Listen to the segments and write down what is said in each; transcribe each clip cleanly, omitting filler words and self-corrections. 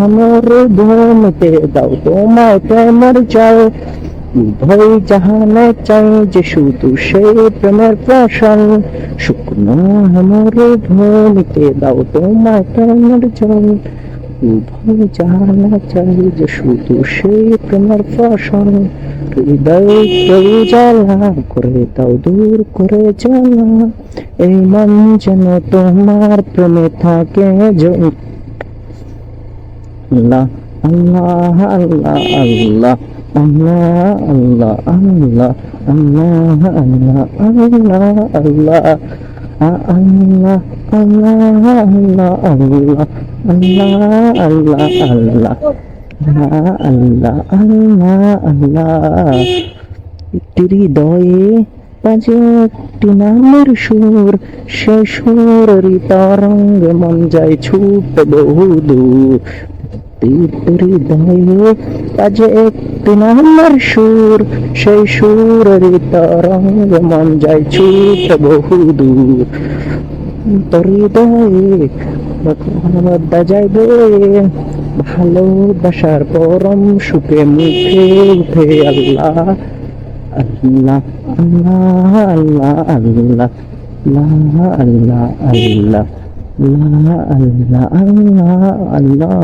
আমার ধুমতে দাও তোমায় প্রেমের চাই, উভয় জাহানে চাই যে শুধু সেই প্রেমের প্রসার। শুকনো আমার ধুমতে দাও তোমায় প্রেমের চাই, উভয় জাহানে চাই যে শুধু সেই প্রেমের প্রসার। হৃদয় জ্বালা করে দাও দূর করে জ্বালা, এই মন যেন তোমার প্রেমে থাকে। আল্লাহ আল্লাহ আল্লাহ আল্লাহ আল্লাহ আল্লাহ আল্লাহ আল্লাহ আল্লাহ আল্লাহ আল্লাহ আল্লাহ আল্লাহ আল্লাহ আল্লাহ আল্লাহ আল্লাহ আল্লাহ আল্লাহ। একটি হৃদয়ে বাজে একটি নামের সুর, সে সুরের তরঙ্গে মন যায় ছুটে বহুদূর। হৃদয়ে বাজে একটি নামের সুর, সেই সুরের তরঙ্গে মন যায় ছুটে বহুদূর। তোর হৃদয়ে বাজাইবে ভালোবাসার পরম সুখে মুখে উঠে আল্লাহ আল্লাহ আল্লাহ আল্লাহ আল্লাহ আল্লাহ আল্লাহ আল্লাহ আল্লাহ আল্লাহ আল্লাহ আল্লাহ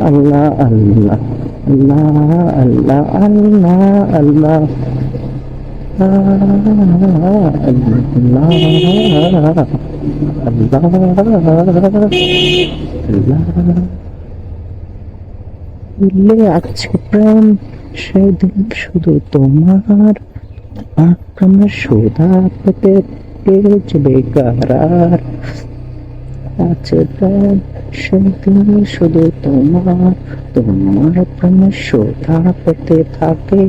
আল্লাহ আল্লাহ আল্লাহ আল্লাহ আল্লাহ আল্লাহ আল্লাহ আছে প্রেম সেদিন শুধু তোমার, প্রেমের সুধা পেতে পেয়েছে বেকার। আছে প্রেম সেদিন শুধু তোমার, তোমার প্রেমের সুধা পেতে থাকে।